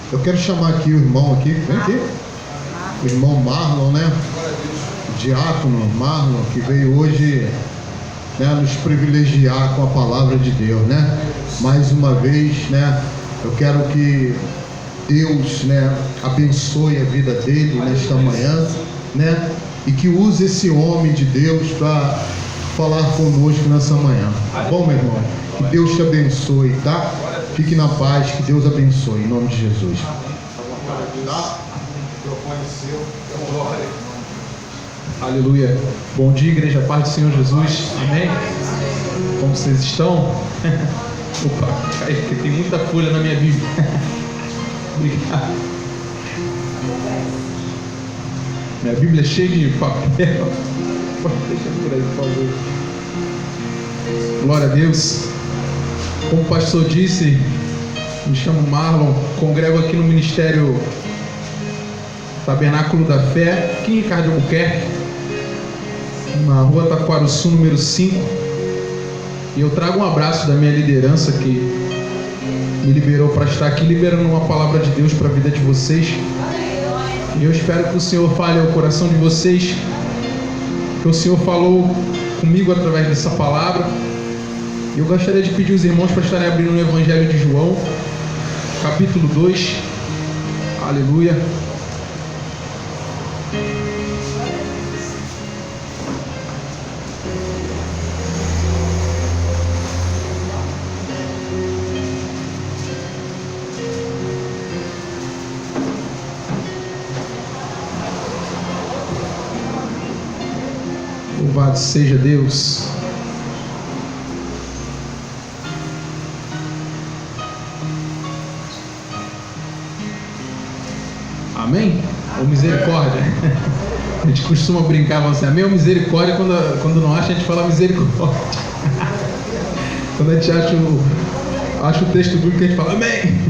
Eu quero chamar aqui o irmão aqui, vem aqui, o irmão Marlon, né? O diácono Marlon, que veio hoje, né, nos privilegiar com a palavra de Deus, né? Mais uma vez, né? Eu quero que Deus, né, abençoe a vida dele nesta manhã, né? E que use esse homem de Deus para falar conosco nessa manhã. Tá bom, meu irmão? Que Deus te abençoe, tá? Fique na paz, que Deus abençoe, em nome de Jesus. Tá? Aleluia. Bom dia, igreja, paz do Senhor Jesus. Amém? Como vocês estão? Opa, porque tem muita folha na minha Bíblia. Obrigado. Minha Bíblia é cheia de papel. Deixa por aí, por favor. Glória a Deus. Como o pastor disse, me chamo Marlon, congrego aqui no Ministério Tabernáculo da Fé, aqui em Ricardo Albuquerque, na rua Taquaruçu, número 5. E eu trago um abraço da minha liderança que me liberou para estar aqui, liberando uma palavra de Deus para a vida de vocês. E eu espero que o Senhor fale ao coração de vocês, que o Senhor falou comigo através dessa palavra. Eu gostaria de pedir os irmãos para estarem abrindo o Evangelho de João, capítulo 2. Aleluia. Louvado seja Deus. Amém? Ou misericórdia? A gente costuma brincar assim, amém ou misericórdia? Quando não acha, a gente fala misericórdia. Quando a gente acha o texto bíblico, a gente fala amém.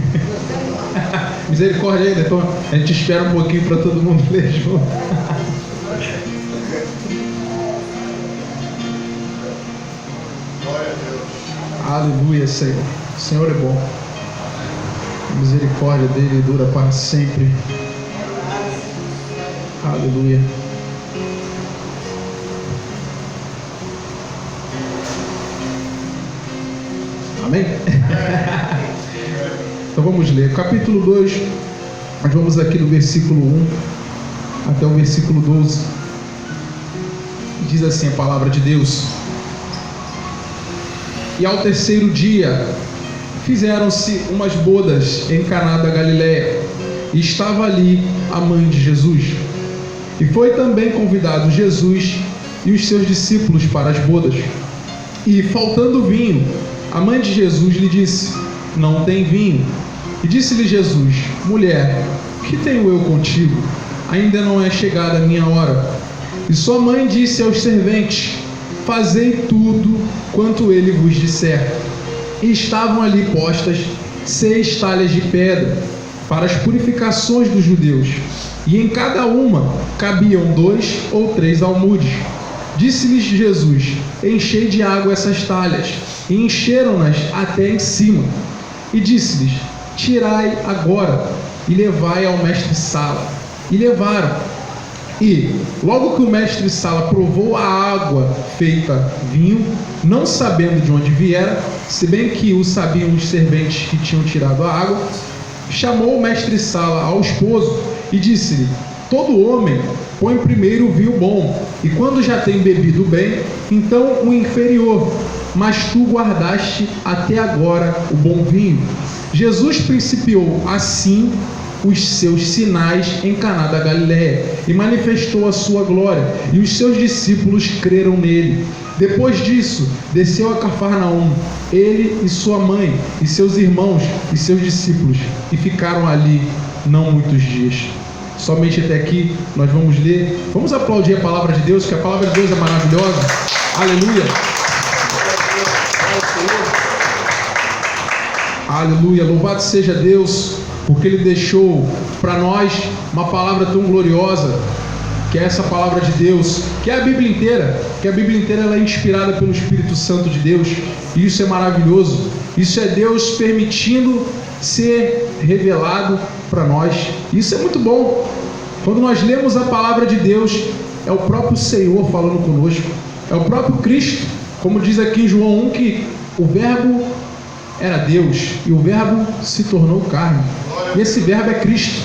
Misericórdia ainda. Então a gente espera um pouquinho para todo mundo ler junto. Aleluia, Senhor. O Senhor é bom. A misericórdia dele dura para sempre. Aleluia. Amém? Então vamos ler. Capítulo 2. Nós vamos aqui do versículo 1 até o versículo 12. Diz assim a palavra de Deus. E ao terceiro dia fizeram-se umas bodas em Caná da Galileia, e estava ali a mãe de Jesus. E foi também convidado Jesus e os seus discípulos para as bodas. E faltando vinho, a mãe de Jesus lhe disse: não tem vinho. E disse-lhe Jesus: mulher, que tenho eu contigo? Ainda não é chegada a minha hora. E sua mãe disse aos serventes: fazei tudo quanto ele vos disser. E estavam ali postas 6 talhas de pedra para as purificações dos judeus, e em cada uma cabiam 2 ou 3 almudes. Disse-lhes Jesus: enchei de água essas talhas. E encheram-nas até em cima. E disse-lhes: tirai agora e levai ao mestre-sala. E levaram. E, logo que o mestre-sala provou a água feita vinho, não sabendo de onde viera, se bem que o sabiam os serventes que tinham tirado a água, chamou o mestre-sala ao esposo e disse-lhe: todo homem põe primeiro o vinho bom, e quando já tem bebido bem, então o inferior, mas tu guardaste até agora o bom vinho. Jesus principiou assim os seus sinais em Caná da Galileia e manifestou a sua glória, e os seus discípulos creram nele. Depois disso, desceu a Cafarnaum, ele e sua mãe, e seus irmãos e seus discípulos, e ficaram ali não muitos dias. Somente até aqui nós vamos ler. Vamos aplaudir a palavra de Deus, que a palavra de Deus é maravilhosa. Aleluia. Aleluia. Louvado seja Deus, porque Ele deixou para nós uma palavra tão gloriosa, que é essa palavra de Deus, que é a Bíblia inteira, que a Bíblia inteira ela é inspirada pelo Espírito Santo de Deus, e isso é maravilhoso. Isso é Deus permitindo ser revelado para nós. Isso é muito bom. Quando nós lemos a palavra de Deus, é o próprio Senhor falando conosco, é o próprio Cristo, como diz aqui em João 1, que o verbo era Deus e o verbo se tornou carne. E esse verbo é Cristo.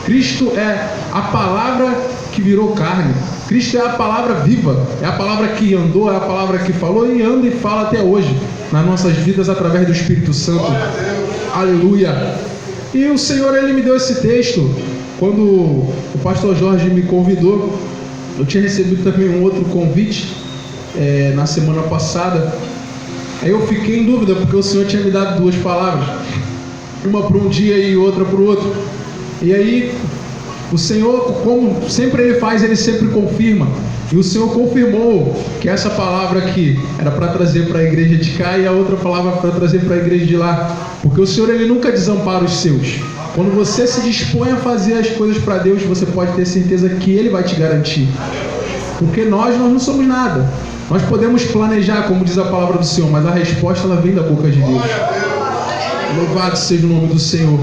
Cristo é a palavra que virou carne. Cristo é a palavra viva, é a palavra que andou, é a palavra que falou e anda e fala até hoje nas nossas vidas através do Espírito Santo. Aleluia! E o Senhor, Ele me deu esse texto quando o pastor Jorge me convidou. Eu tinha recebido também um outro convite na semana passada. Aí eu fiquei em dúvida, porque o Senhor tinha me dado duas palavras, uma para um dia e outra para o outro. E aí o Senhor, como sempre Ele faz, Ele sempre confirma. E o Senhor confirmou que essa palavra aqui era para trazer para a igreja de cá e a outra palavra para trazer para a igreja de lá. Porque o Senhor, Ele nunca desampara os seus. Quando você se dispõe a fazer as coisas para Deus, você pode ter certeza que Ele vai te garantir. Porque nós não somos nada. Nós podemos planejar, como diz a palavra do Senhor, mas a resposta ela vem da boca de Deus. Louvado seja o nome do Senhor.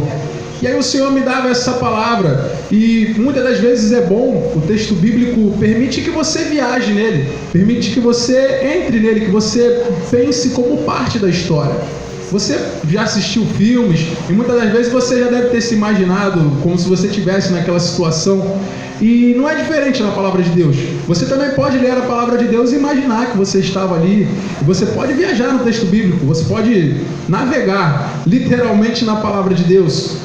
E aí o Senhor me dava essa palavra, e muitas das vezes é bom, o texto bíblico permite que você viaje nele, permite que você entre nele, que você pense como parte da história. Você já assistiu filmes, e muitas das vezes você já deve ter se imaginado como se você estivesse naquela situação, e não é diferente na palavra de Deus. Você também pode ler a palavra de Deus e imaginar que você estava ali, e você pode viajar no texto bíblico, você pode navegar literalmente na palavra de Deus.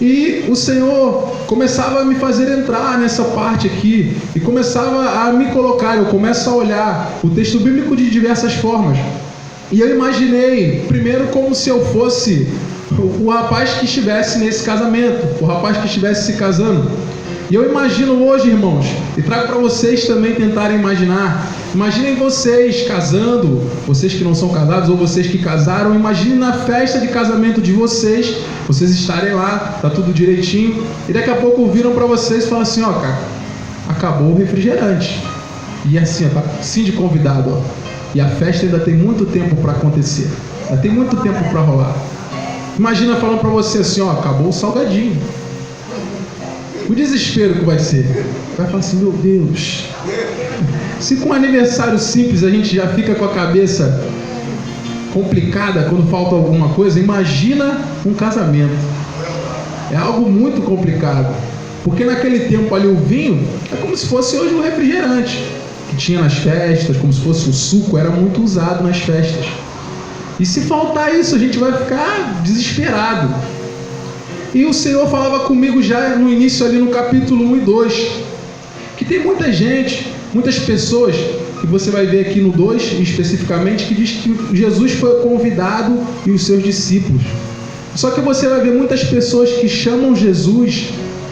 E o Senhor começava a me fazer entrar nessa parte aqui, e começava a me colocar, eu começo a olhar o texto bíblico de diversas formas. E eu imaginei, primeiro, como se eu fosse o rapaz que estivesse nesse casamento, o rapaz que estivesse se casando. E eu imagino hoje, irmãos, e trago para vocês também tentarem imaginar. Imaginem vocês casando, vocês que não são casados ou vocês que casaram, imaginem na festa de casamento de vocês estarem lá, tá tudo direitinho, e daqui a pouco viram para vocês e falam assim: ó, cara, acabou o refrigerante. E assim, ó, tá sim de convidado, ó. E a festa ainda tem muito tempo para acontecer, ainda tem muito tempo para rolar. Imagina falando para você assim: ó, acabou o salgadinho. O desespero que vai ser. Vai falar assim: meu Deus, se com um aniversário simples a gente já fica com a cabeça complicada quando falta alguma coisa, imagina um casamento. É algo muito complicado, porque naquele tempo ali o vinho é como se fosse hoje um refrigerante que tinha nas festas, como se fosse o suco, era muito usado nas festas. E se faltar isso, a gente vai ficar desesperado. E o Senhor falava comigo já no início ali no capítulo 1 e 2, que tem muita gente, muitas pessoas, que você vai ver aqui no 2 especificamente, que diz que Jesus foi convidado e os seus discípulos. Só que você vai ver muitas pessoas que chamam Jesus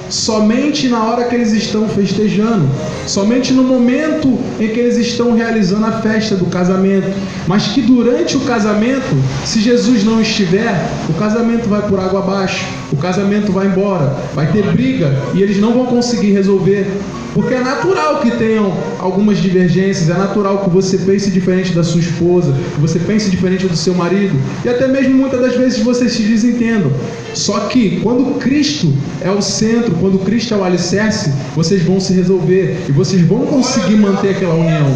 somente na hora que eles estão festejando, somente no momento em que eles estão realizando a festa do casamento, mas que durante o casamento, se Jesus não estiver, o casamento vai por água abaixo, o casamento vai embora, vai ter briga e eles não vão conseguir resolver, porque é natural que tenham algumas divergências, é natural que você pense diferente da sua esposa, que você pense diferente do seu marido, e até mesmo muitas das vezes vocês se desentendam. Só que quando Cristo é o centro, quando Cristo é o alicerce, vocês vão se resolver e vocês vão conseguir manter aquela união.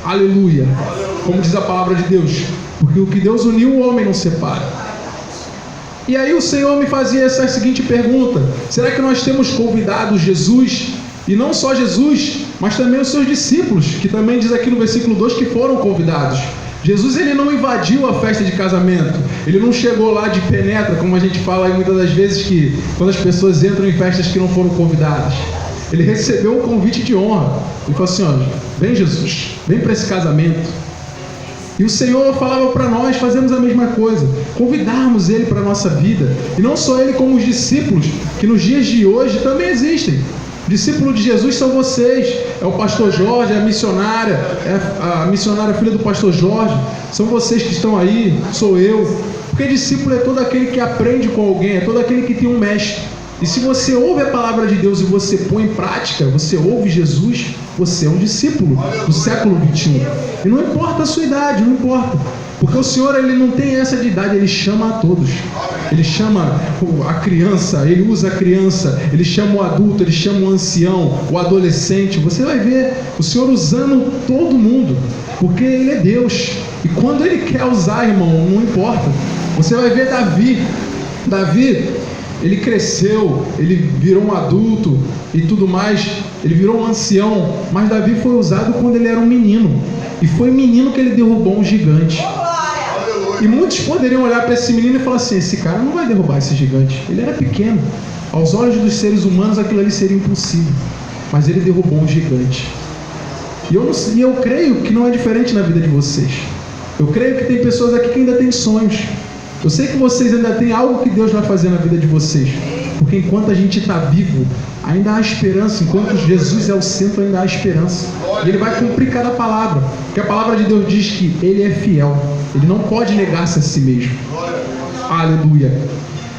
Aleluia! Como diz a palavra de Deus, porque o que Deus uniu, o homem não separa. E aí o Senhor me fazia essa seguinte pergunta: será que nós temos convidado Jesus? E não só Jesus, mas também os seus discípulos, que também diz aqui no versículo 2 que foram convidados. Jesus, ele não invadiu a festa de casamento, ele não chegou lá de penetra, como a gente fala aí muitas das vezes, que quando as pessoas entram em festas que não foram convidadas. Ele recebeu um convite de honra. Ele falou assim: ó, vem Jesus, vem para esse casamento. E o Senhor falava para nós fazermos a mesma coisa, convidarmos Ele para a nossa vida. E não só Ele, como os discípulos, que nos dias de hoje também existem. Discípulo de Jesus são vocês, é o pastor Jorge, é a missionária filha do pastor Jorge, são vocês que estão aí, sou eu. Porque discípulo é todo aquele que aprende com alguém, é todo aquele que tem um mestre. E se você ouve a palavra de Deus e você põe em prática, você ouve Jesus, você é um discípulo do século XXI. E não importa a sua idade, não importa. Porque o Senhor, Ele não tem essa de idade, Ele chama a todos. Ele chama a criança, Ele usa a criança, Ele chama o adulto, Ele chama o ancião, o adolescente. Você vai ver o Senhor usando todo mundo, porque Ele é Deus. E quando Ele quer usar, irmão, não importa. Você vai ver Davi, ele cresceu, ele virou um adulto e tudo mais, ele virou um ancião, mas Davi foi usado quando ele era um menino, e foi menino que ele derrubou um gigante. E muitos poderiam olhar para esse menino e falar assim: esse cara não vai derrubar esse gigante, ele era pequeno, aos olhos dos seres humanos aquilo ali seria impossível, mas ele derrubou um gigante. E eu creio que não é diferente na vida de vocês. Eu creio que tem pessoas aqui que ainda têm sonhos. Eu sei que vocês ainda têm algo que Deus vai fazer na vida de vocês, porque enquanto a gente está vivo, ainda há esperança. Enquanto Jesus é o centro, ainda há esperança. E Ele vai cumprir cada palavra, porque a palavra de Deus diz que Ele é fiel, Ele não pode negar-se a si mesmo. Aleluia.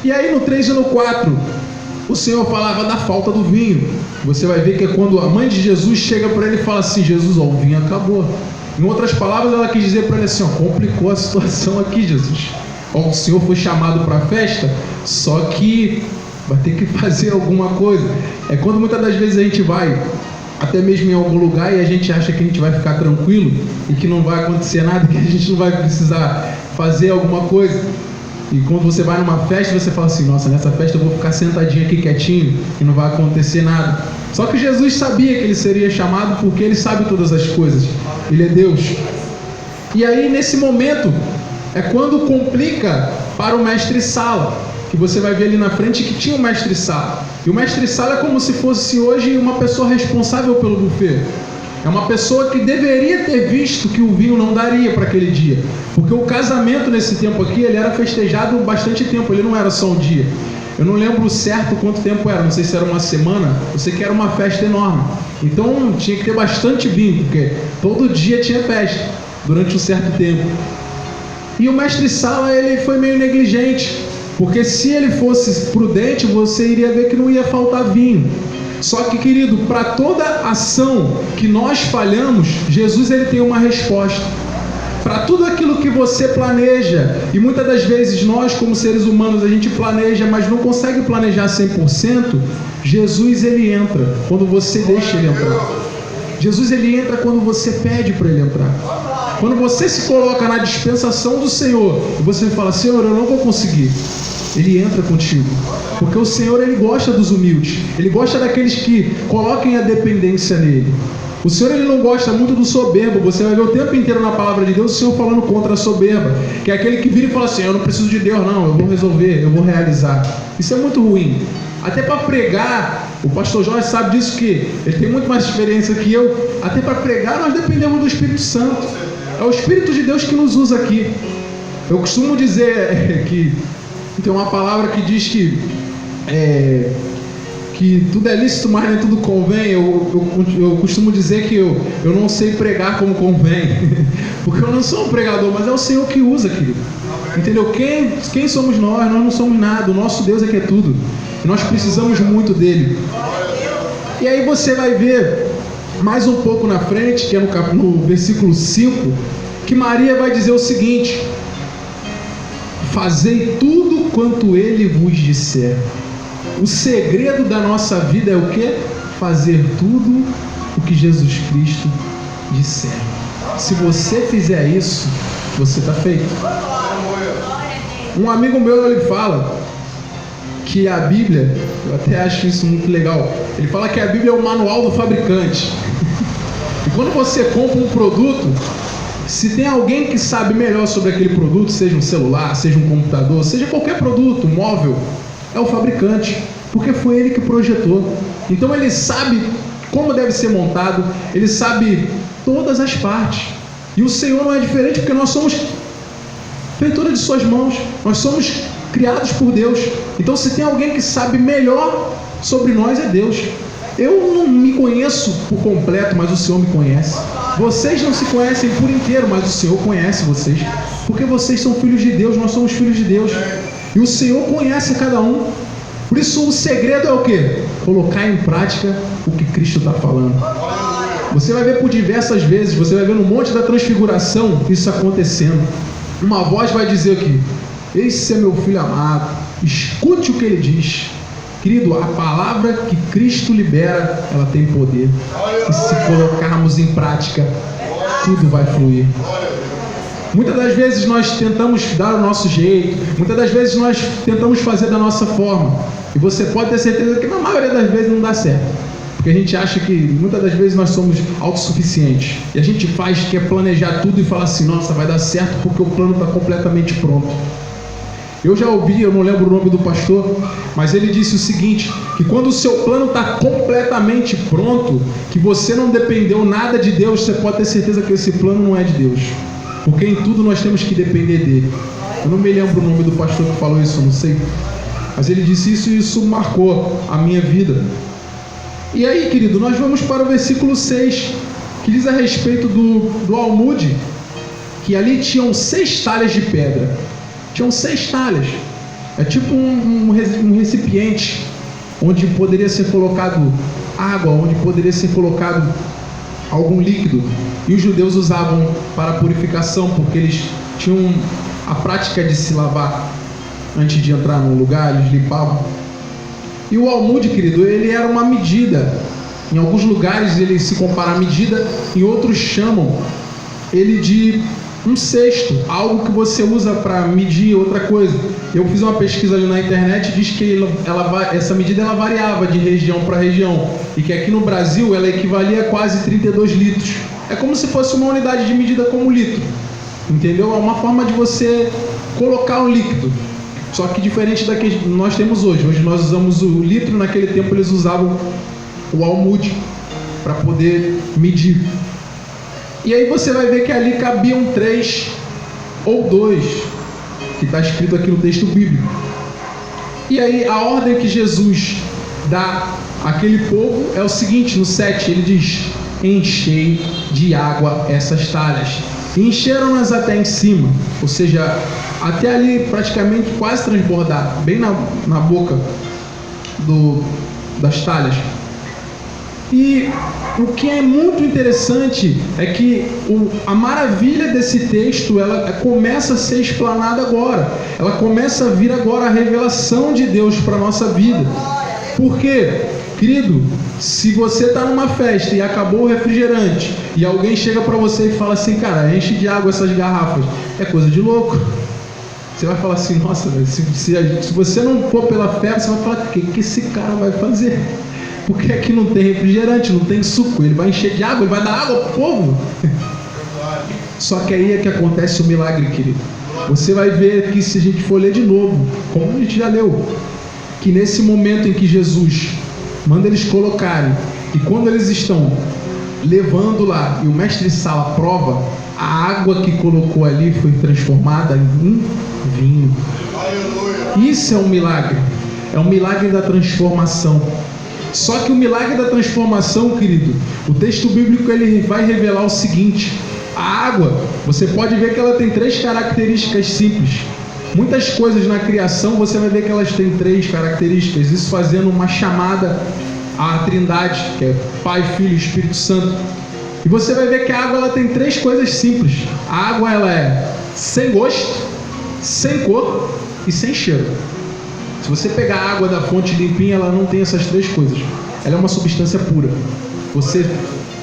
E aí no 3 e no 4, o Senhor falava da falta do vinho. Você vai ver que é quando a mãe de Jesus chega para ele e fala assim: Jesus, ó, o vinho acabou. Em outras palavras, ela quis dizer para ele assim: ó, complicou a situação aqui, Jesus. Ó, o Senhor foi chamado para a festa, só que vai ter que fazer alguma coisa. É quando muitas das vezes a gente vai até mesmo em algum lugar e a gente acha que a gente vai ficar tranquilo e que não vai acontecer nada, que a gente não vai precisar fazer alguma coisa. E quando você vai numa festa, você fala assim: nossa, nessa festa eu vou ficar sentadinho aqui quietinho e não vai acontecer nada. Só que Jesus sabia que ele seria chamado, porque ele sabe todas as coisas. Ele é Deus. E aí nesse momento é quando complica para o mestre-sala, que você vai ver ali na frente que tinha o mestre-sala. E o mestre-sala é como se fosse hoje uma pessoa responsável pelo buffet. É uma pessoa que deveria ter visto que o vinho não daria para aquele dia. Porque o casamento nesse tempo aqui, ele era festejado bastante tempo, ele não era só um dia. Eu não lembro certo quanto tempo era, não sei se era uma semana, eu sei que era uma festa enorme. Então tinha que ter bastante vinho, porque todo dia tinha festa, durante um certo tempo. E o mestre-sala, ele foi meio negligente, porque se ele fosse prudente, você iria ver que não ia faltar vinho. Só que, querido, para toda ação que nós falhamos, Jesus, ele tem uma resposta. Para tudo aquilo que você planeja, e muitas das vezes nós, como seres humanos, a gente planeja, mas não consegue planejar 100%, Jesus, ele entra quando você deixa ele entrar. Jesus, ele entra quando você pede para ele entrar. Quando você se coloca na dispensação do Senhor, e você fala: Senhor, eu não vou conseguir, ele entra contigo. Porque o Senhor, ele gosta dos humildes, ele gosta daqueles que coloquem a dependência nele. O Senhor, ele não gosta muito do soberbo. Você vai ver o tempo inteiro na palavra de Deus o Senhor falando contra a soberba, que é aquele que vira e fala assim: eu não preciso de Deus não, eu vou resolver, eu vou realizar. Isso é muito ruim. Até para pregar, o pastor Jorge sabe disso, que ele tem muito mais experiência que eu. Até para pregar nós dependemos do Espírito Santo. É o Espírito de Deus que nos usa aqui. Eu costumo dizer que tem uma palavra que diz que tudo é lícito, mas nem tudo convém. Eu costumo dizer que eu não sei pregar como convém, porque eu não sou um pregador, mas é o Senhor que usa, querido. Entendeu? Quem somos nós? Nós não somos nada. O nosso Deus é que é tudo. E nós precisamos muito dele. E aí você vai ver mais um pouco na frente, que é no versículo 5, que Maria vai dizer o seguinte: fazei tudo quanto ele vos disser. O segredo da nossa vida é o quê? Fazer tudo o que Jesus Cristo disser. Se você fizer isso, você está feito. Um amigo meu, ele fala que a Bíblia, eu até acho isso muito legal, ele fala que a Bíblia é o manual do fabricante. E quando você compra um produto, se tem alguém que sabe melhor sobre aquele produto, seja um celular, seja um computador, seja qualquer produto, um móvel, é o fabricante, porque foi ele que projetou. Então ele sabe como deve ser montado, ele sabe todas as partes. E o Senhor não é diferente, porque nós somos feitura de suas mãos, nós somos criados por Deus. Então se tem alguém que sabe melhor sobre nós, é Deus. Eu não me conheço por completo, mas o Senhor me conhece. Vocês não se conhecem por inteiro, mas o Senhor conhece vocês, porque vocês são filhos de Deus, nós somos filhos de Deus. E o Senhor conhece cada um. Por isso o segredo é o quê? Colocar em prática o que Cristo está falando. Você vai ver por diversas vezes, você vai ver no Monte da Transfiguração isso acontecendo. uma voz vai dizer aqui: esse é meu filho amado, escute o que ele diz. Querido, a palavra que Cristo libera, ela tem poder. E se colocarmos em prática, tudo vai fluir. Muitas das vezes nós tentamos dar o nosso jeito, muitas das vezes nós tentamos fazer da nossa forma. E você pode ter certeza que na maioria das vezes não dá certo. Porque a gente acha que muitas das vezes nós somos autossuficientes. E a gente quer planejar tudo e falar assim: nossa, vai dar certo porque o plano está completamente pronto. Eu já ouvi, eu não lembro o nome do pastor, mas ele disse o seguinte: que quando o seu plano está completamente pronto, que você não dependeu nada de Deus, você pode ter certeza que esse plano não é de Deus. Porque em tudo nós temos que depender dele. Eu não me lembro o nome do pastor que falou isso, eu não sei. Mas ele disse isso e isso marcou a minha vida. E aí, querido, nós vamos para o versículo 6, que diz a respeito do almude, que ali tinham 6 talhas de pedra. Tinham 6 talhas. É tipo um recipiente onde poderia ser colocado água, onde poderia ser colocado algum líquido. E os judeus usavam para purificação, porque eles tinham a prática de se lavar antes de entrar num lugar, eles limpavam. E o almude, querido, ele era uma medida. Em alguns lugares ele se compara à medida, em outros chamam ele de um cesto, algo que você usa para medir outra coisa. Eu fiz uma pesquisa ali na internet e diz que essa medida ela variava de região para região, e que aqui no Brasil ela equivalia a quase 32 litros. É como se fosse uma unidade de medida como litro, entendeu? É uma forma de você colocar um líquido, só que diferente da que nós temos hoje. Hoje nós usamos o litro, naquele tempo eles usavam o almude para poder medir. E aí você vai ver que ali cabiam 3 ou 2, que está escrito aqui no texto bíblico. E aí a ordem que Jesus dá àquele povo é o seguinte: no 7 ele diz: enchei de água essas talhas. E encheram-nas até em cima, ou seja, até ali praticamente quase transbordar, bem na boca das talhas. E o que é muito interessante é que a maravilha desse texto, ela começa a ser explanada agora. Ela começa a vir agora a revelação de Deus para a nossa vida. Por quê? Querido, se você está numa festa e acabou o refrigerante, e alguém chega para você e fala assim: cara, enche de água essas garrafas, é coisa de louco. Você vai falar assim: nossa, se você não for pela fé, você vai falar: o que esse cara vai fazer? Porque aqui não tem refrigerante, não tem suco, ele vai encher de água, ele vai dar água para o povo. Só que aí é que acontece o milagre, querido. Você vai ver que, se a gente for ler de novo, como a gente já leu, que nesse momento em que Jesus manda eles colocarem, e quando eles estão levando lá, e o mestre Sala prova, a água que colocou ali foi transformada em vinho. Isso é um milagre. É um milagre da transformação. Só que o milagre da transformação, querido, o texto bíblico ele vai revelar o seguinte: a água, você pode ver que ela tem 3 características simples. Muitas coisas na criação você vai ver que elas têm 3 características, isso fazendo uma chamada à Trindade, que é Pai, Filho e Espírito Santo. E você vai ver que a água ela tem 3 coisas simples. A água ela é sem gosto, sem cor e sem cheiro. Se você pegar a água da fonte limpinha, ela não tem essas 3 coisas. Ela é uma substância pura. Você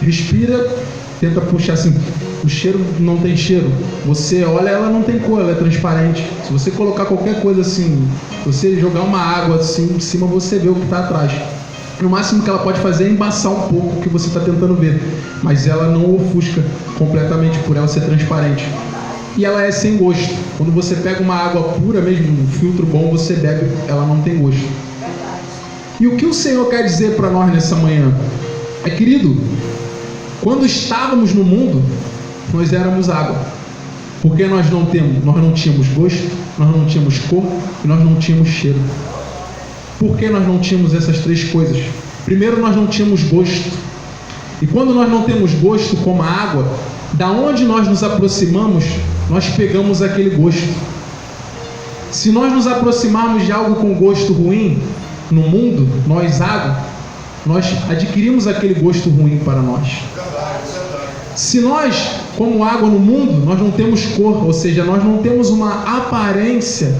respira, tenta puxar assim, o cheiro não tem cheiro. Você olha, ela não tem cor, ela é transparente. Se você colocar qualquer coisa assim, se você jogar uma água assim em cima, você vê o que está atrás. No máximo que ela pode fazer é embaçar um pouco o que você está tentando ver, mas ela não ofusca completamente por ela ser transparente. E ela é sem gosto. Quando você pega uma água pura mesmo, um filtro bom, você bebe, ela não tem gosto. E o que o Senhor quer dizer para nós nessa manhã? Querido, quando estávamos no mundo, nós éramos água. Porque nós não tínhamos gosto, nós não tínhamos cor e nós não tínhamos cheiro. Por que nós não tínhamos essas 3 coisas? Primeiro, nós não tínhamos gosto. E quando nós não temos gosto como a água, da onde nós nos aproximamos, nós pegamos aquele gosto. Se nós nos aproximarmos de algo com gosto ruim no mundo, nós água, nós adquirimos aquele gosto ruim para nós. Se nós como água no mundo, nós não temos cor, ou seja, nós não temos uma aparência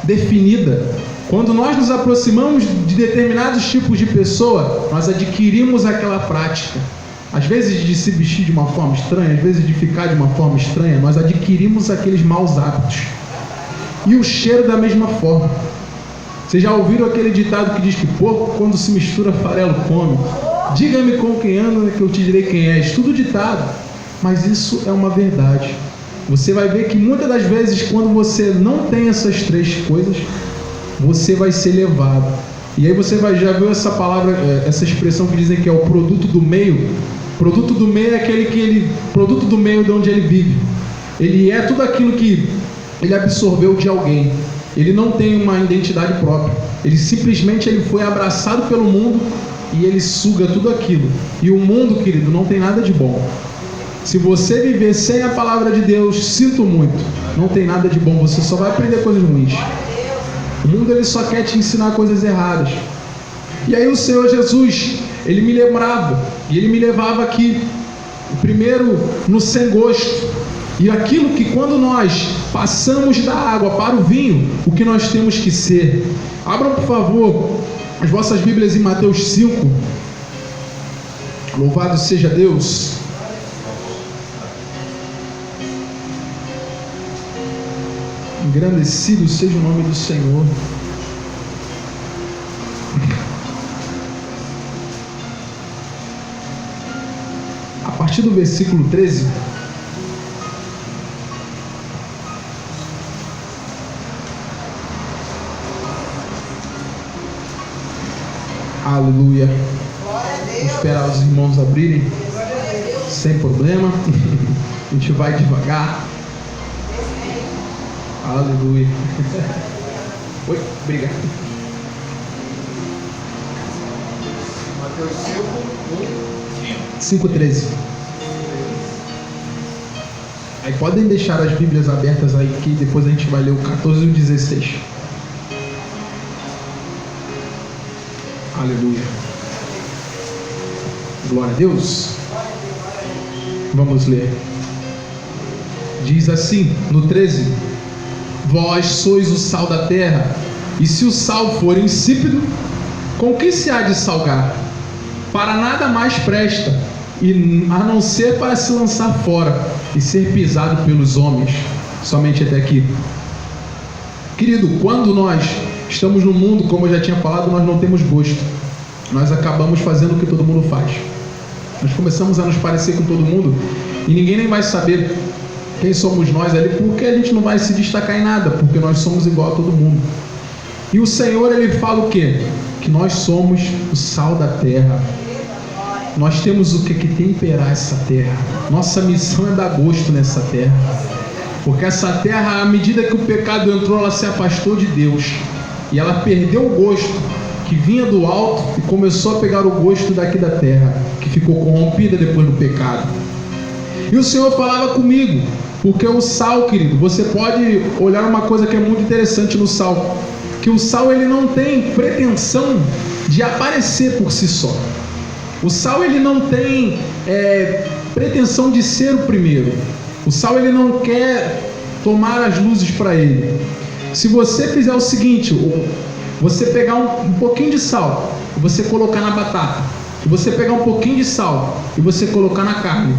definida. Quando nós nos aproximamos de determinados tipos de pessoa, nós adquirimos aquela prática. Às vezes de se vestir de uma forma estranha, às vezes de ficar de uma forma estranha, nós adquirimos aqueles maus hábitos. E o cheiro da mesma forma. Vocês já ouviram aquele ditado que diz que porco, quando se mistura, farelo come? Diga-me com quem anda que eu te direi quem és. Tudo ditado. Mas isso é uma verdade. Você vai ver que muitas das vezes, quando você não tem essas três coisas, você vai ser levado. E aí você já viu essa palavra, essa expressão que dizem que é o produto do meio? Produto do meio é aquele produto do meio de onde ele vive. Ele é tudo aquilo que ele absorveu de alguém. Ele não tem uma identidade própria. Ele simplesmente foi abraçado pelo mundo e ele suga tudo aquilo. E o mundo, querido, não tem nada de bom. Se você viver sem a palavra de Deus, sinto muito, não tem nada de bom. Você só vai aprender coisas ruins. O mundo ele só quer te ensinar coisas erradas. E aí o Senhor Jesus, ele me lembrava, e ele me levava aqui, primeiro no sem gosto, e aquilo que quando nós passamos da água para o vinho, o que nós temos que ser. Abram por favor as vossas Bíblias em Mateus 5. Louvado seja Deus. Engrandecido seja o nome do Senhor. A partir do versículo 13, aleluia. Vou esperar os irmãos abrirem, sem problema. A gente vai devagar. Aleluia. Oi, obrigado. Mateus 5:13. Aí podem deixar as Bíblias abertas aí, que depois a gente vai ler o 14 e o 16. Aleluia. Glória a Deus. Vamos ler. Diz assim, no 13: Vós sois o sal da terra, e se o sal for insípido, com que se há de salgar? Para nada mais presta, e a não ser para se lançar fora e ser pisado pelos homens. Somente até aqui. Querido, quando nós estamos no mundo, como eu já tinha falado, nós não temos gosto. Nós acabamos fazendo o que todo mundo faz. Nós começamos a nos parecer com todo mundo, e ninguém nem vai saber quem somos nós ali, porque a gente não vai se destacar em nada, porque nós somos igual a todo mundo. E o Senhor, ele fala o quê? Que nós somos o sal da terra. Nós temos o que temperar essa terra. Nossa missão é dar gosto nessa terra, porque essa terra, à medida que o pecado entrou, ela se afastou de Deus, e ela perdeu o gosto que vinha do alto e começou a pegar o gosto daqui da terra, que ficou corrompida depois do pecado. E o Senhor falava comigo, porque o sal, querido, você pode olhar uma coisa que é muito interessante no sal, que o sal ele não tem pretensão de aparecer por si só. O sal ele não tem pretensão de ser o primeiro. O sal ele não quer tomar as luzes para ele. Se você fizer o seguinte, você pegar um pouquinho de sal e você colocar na batata, e você pegar um pouquinho de sal e você colocar na carne,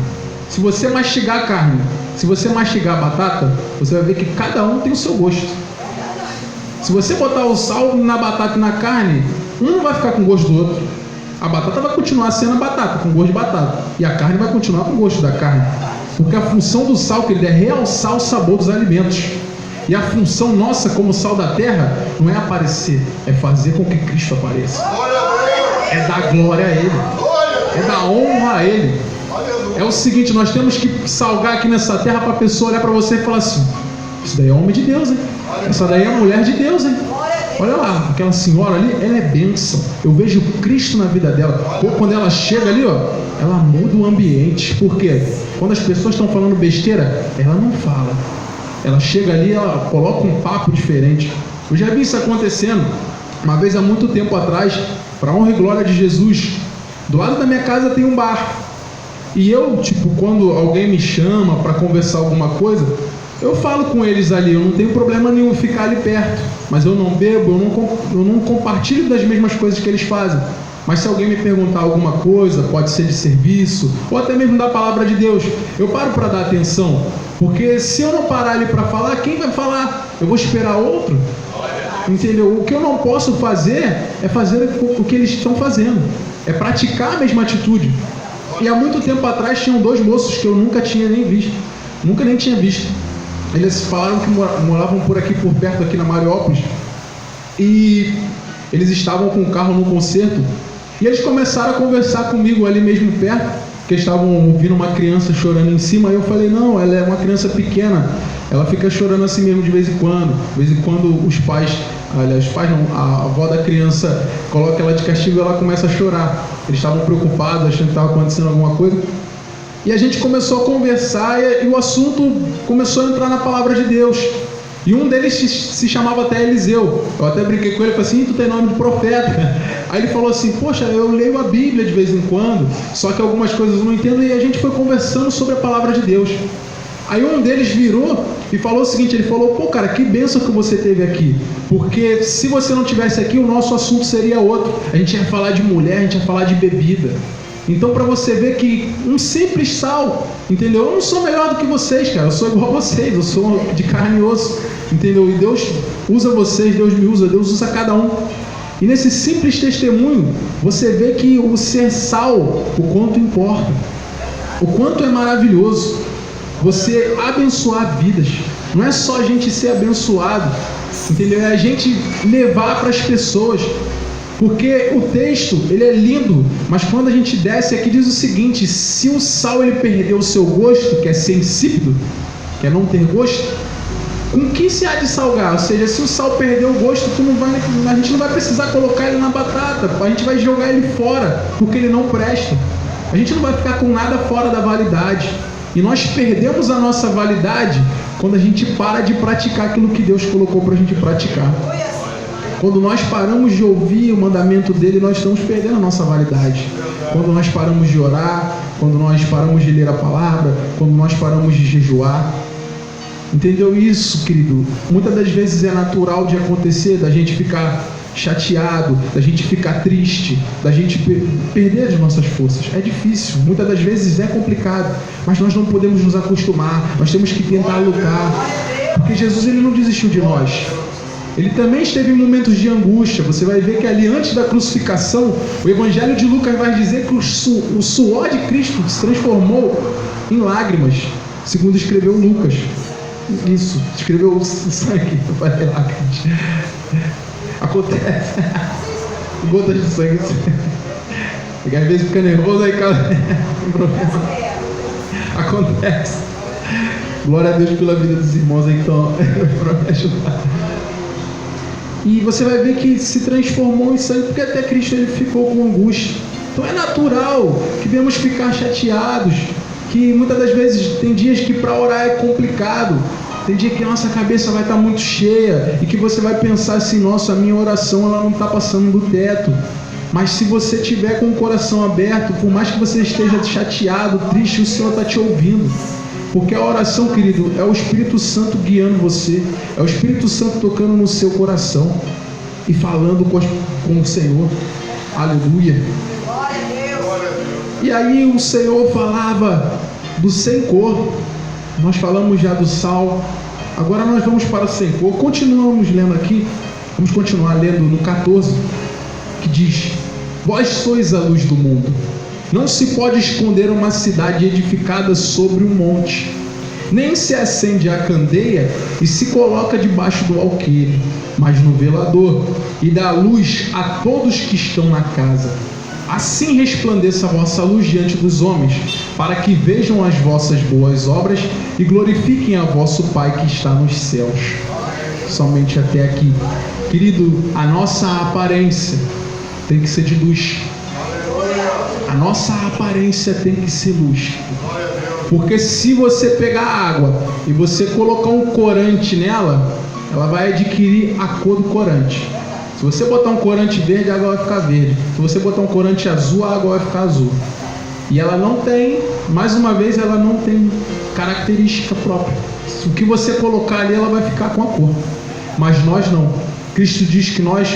se você mastigar a carne, se você mastigar a batata, você vai ver que cada um tem o seu gosto. Se você botar o sal na batata e na carne, um não vai ficar com gosto do outro. A batata vai continuar sendo a batata, com gosto de batata, e a carne vai continuar com gosto da carne. Porque a função do sal, querido, é realçar o sabor dos alimentos. E a função nossa como sal da terra não é aparecer, é fazer com que Cristo apareça. É dar glória a Ele, é dar honra a Ele. É o seguinte, nós temos que salgar aqui nessa terra para a pessoa olhar para você e falar assim: isso daí é homem de Deus, hein? Essa daí é mulher de Deus, hein? Olha lá, aquela senhora ali, ela é bênção. Eu vejo Cristo na vida dela. Ou quando ela chega ali, ó, ela muda o ambiente. Por quê? Quando as pessoas estão falando besteira, ela não fala. Ela chega ali, ela coloca um papo diferente. Eu já vi isso acontecendo uma vez há muito tempo atrás, para honra e glória de Jesus. Do lado da minha casa tem um bar. E eu, tipo, quando alguém me chama para conversar alguma coisa, eu falo com eles ali, eu não tenho problema nenhum ficar ali perto, mas eu não bebo, eu não compartilho das mesmas coisas que eles fazem. Mas se alguém me perguntar alguma coisa, pode ser de serviço, ou até mesmo da palavra de Deus, eu paro para dar atenção, porque se eu não parar ali para falar, quem vai falar? Eu vou esperar outro? Entendeu? O que eu não posso fazer é fazer o que eles estão fazendo, é praticar a mesma atitude. E há muito tempo atrás tinham dois moços que eu nunca tinha nem visto, nunca nem tinha visto. Eles falaram que moravam por aqui, por perto, aqui na Mariópolis, e eles estavam com o carro no concerto, e eles começaram a conversar comigo ali mesmo perto, porque estavam ouvindo uma criança chorando em cima. Aí eu falei, não, ela é uma criança pequena, ela fica chorando assim mesmo de vez em quando. De vez em quando os pais não, a avó da criança coloca ela de castigo e ela começa a chorar. Eles estavam preocupados, achando que estava acontecendo alguma coisa. E a gente começou a conversar e o assunto começou a entrar na palavra de Deus. E um deles se chamava até Eliseu. Eu até brinquei com ele, falei assim, tu tem nome de profeta. Aí ele falou assim, poxa, eu leio a Bíblia de vez em quando, só que algumas coisas eu não entendo. E a gente foi conversando sobre a palavra de Deus. Aí um deles virou e falou o seguinte, ele falou, pô cara, que bênção que você teve aqui, porque se você não tivesse aqui, o nosso assunto seria outro. A gente ia falar de mulher, a gente ia falar de bebida. Então, para você ver que um simples sal, entendeu? Eu não sou melhor do que vocês, cara, eu sou igual a vocês, eu sou de carne e osso, entendeu? E Deus usa vocês, Deus me usa, Deus usa cada um. E nesse simples testemunho, você vê que o ser sal, o quanto importa, o quanto é maravilhoso você abençoar vidas. Não é só a gente ser abençoado, entendeu? É a gente levar para as pessoas. Porque o texto, ele é lindo, mas quando a gente desce aqui diz o seguinte, se o sal ele perder o seu gosto, que é ser insípido, que é não ter gosto, com que se há de salgar? Ou seja, se o sal perder o gosto, a gente não vai precisar colocar ele na batata, a gente vai jogar ele fora, porque ele não presta. A gente não vai ficar com nada fora da validade. E nós perdemos a nossa validade quando a gente para de praticar aquilo que Deus colocou para a gente praticar. Quando nós paramos de ouvir o mandamento dele, nós estamos perdendo a nossa validade. Quando nós paramos de orar, quando nós paramos de ler a palavra, quando nós paramos de jejuar. Entendeu isso, querido? Muitas das vezes é natural de acontecer, da gente ficar chateado, da gente ficar triste, da gente perder as nossas forças. É difícil, muitas das vezes é complicado, mas nós não podemos nos acostumar, nós temos que tentar lutar, porque Jesus ele não desistiu de nós. Ele também esteve em momentos de angústia. Você vai ver que ali antes da crucificação, o Evangelho de Lucas vai dizer que o suor de Cristo se transformou em lágrimas, segundo escreveu Lucas. Isso, escreveu o sangue. Acontece. Gotas de sangue. Porque às vezes fica nervoso, aí cai. Acontece. Glória a Deus pela vida dos irmãos aí que estão para me ajudar. E você vai ver que se transformou em sangue, porque até Cristo ele ficou com angústia. Então é natural que devemos ficar chateados, que muitas das vezes tem dias que para orar é complicado, tem dia que a nossa cabeça vai estar muito cheia e que você vai pensar assim, nossa, a minha oração ela não está passando do teto. Mas se você tiver com o coração aberto, por mais que você esteja chateado, triste, o Senhor está te ouvindo. Porque a oração, querido, é o Espírito Santo guiando você, é o Espírito Santo tocando no seu coração e falando com o Senhor. Aleluia. E aí o Senhor falava do sem cor. Nós falamos já do sal. Agora nós vamos para o sem cor. Continuamos lendo aqui. Vamos continuar lendo no 14, que diz: vós sois a luz do mundo. Não se pode esconder uma cidade edificada sobre um monte, nem se acende a candeia e se coloca debaixo do alqueire, mas no velador, e dá luz a todos que estão na casa. Assim resplandeça a vossa luz diante dos homens, para que vejam as vossas boas obras e glorifiquem a vosso Pai que está nos céus. Somente até aqui. Querido, a nossa aparência tem que ser de luz. A nossa aparência tem que ser luz. Porque se você pegar água e você colocar um corante nela, ela vai adquirir a cor do corante. Se você botar um corante verde, a água vai ficar verde. Se você botar um corante azul, a água vai ficar azul. E ela não tem, mais uma vez, ela não tem característica própria. O que você colocar ali, ela vai ficar com a cor. Mas nós não. Cristo diz que nós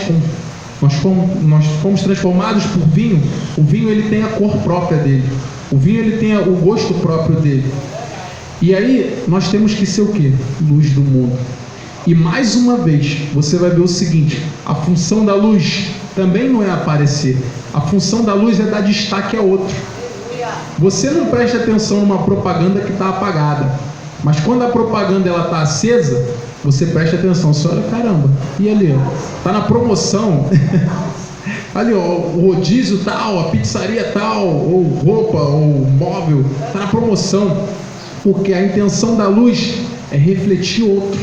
fomos transformados por vinho. O vinho, ele tem a cor própria dele. O vinho, ele tem o gosto próprio dele. E aí, nós temos que ser o quê? Luz do mundo. E mais uma vez, você vai ver o seguinte: a função da luz também não é aparecer. A função da luz é dar destaque a outro. Você não presta atenção numa propaganda que está apagada, mas quando a propaganda está acesa, você presta atenção. Você olha, caramba, e ali, está na promoção. Ali, ó, o rodízio tal, a pizzaria tal, ou roupa, ou móvel, está na promoção. Porque a intenção da luz é refletir outro.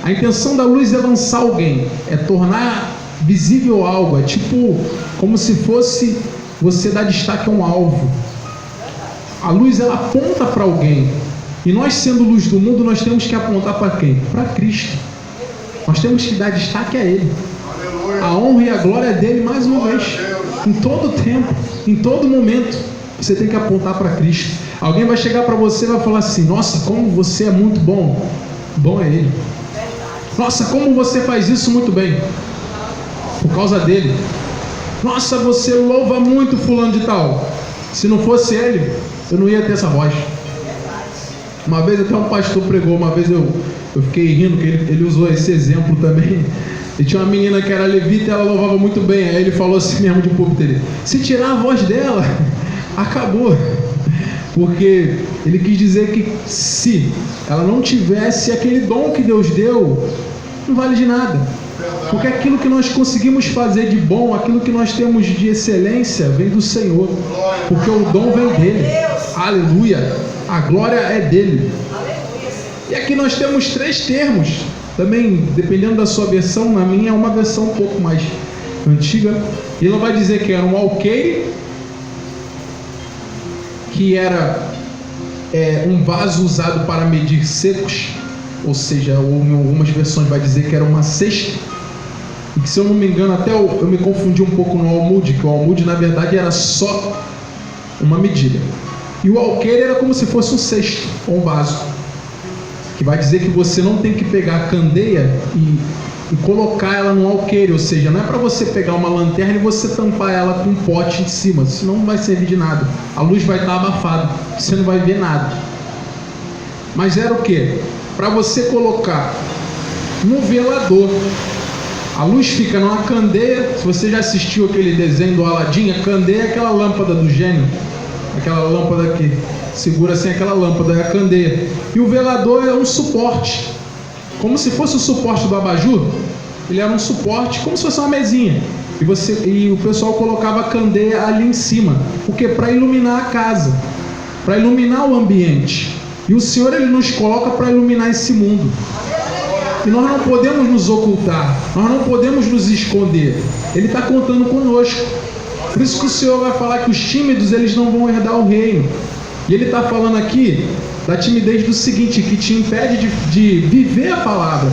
A intenção da luz é lançar alguém, é tornar visível algo. É tipo como se fosse você dar destaque a um alvo. A luz, ela aponta para alguém. E nós, sendo luz do mundo, nós temos que apontar para quem? Para Cristo. Nós temos que dar destaque a Ele. A honra e a glória dele, mais uma vez. Em todo tempo, em todo momento, você tem que apontar para Cristo. Alguém vai chegar para você e vai falar assim: nossa, como você é muito bom. Bom é Ele. Nossa, como você faz isso muito bem. Por causa dele. Nossa, você louva muito fulano de tal. Se não fosse ele, eu não ia ter essa voz. Uma vez até um pastor pregou, uma vez eu fiquei rindo, que ele usou esse exemplo também. E tinha uma menina que era levita e ela louvava muito bem. Aí ele falou assim mesmo de púlpito dele: se tirar a voz dela, acabou. Porque ele quis dizer que se ela não tivesse aquele dom que Deus deu, não vale de nada. Porque aquilo que nós conseguimos fazer de bom, aquilo que nós temos de excelência, vem do Senhor. Porque o dom vem dele. Aleluia! A glória é dele. E aqui nós temos 3 termos. Também, dependendo da sua versão, na minha é uma versão um pouco mais antiga. E ela vai dizer que era um alqueire, que era um vaso usado para medir secos, ou seja, ou em algumas versões vai dizer que era uma cesta, e que, se eu não me engano, até eu me confundi um pouco no almude, que o almude na verdade era só uma medida, e o alqueire era como se fosse um cesto ou um vaso, que vai dizer que você não tem que pegar a candeia e colocar ela no alqueire, ou seja, não é para você pegar uma lanterna e você tampar ela com um pote em cima, senão não vai servir de nada, a luz vai estar abafada, você não vai ver nada. Mas era o que? Para você colocar no velador. A luz fica numa candeia. Se você já assistiu aquele desenho do Aladim, a candeia é aquela lâmpada do gênio, aquela lâmpada que segura assim aquela lâmpada, é a candeia. E o velador é um suporte, como se fosse o suporte do abajur. Ele era um suporte, como se fosse uma mesinha. E o pessoal colocava a candeia ali em cima. Por quê? Para iluminar a casa, para iluminar o ambiente. E o Senhor, Ele nos coloca para iluminar esse mundo. E nós não podemos nos ocultar, nós não podemos nos esconder. Ele está contando conosco. Por isso que o Senhor vai falar que os tímidos, eles não vão herdar o reino. E Ele está falando aqui da timidez do seguinte, que te impede de viver a palavra,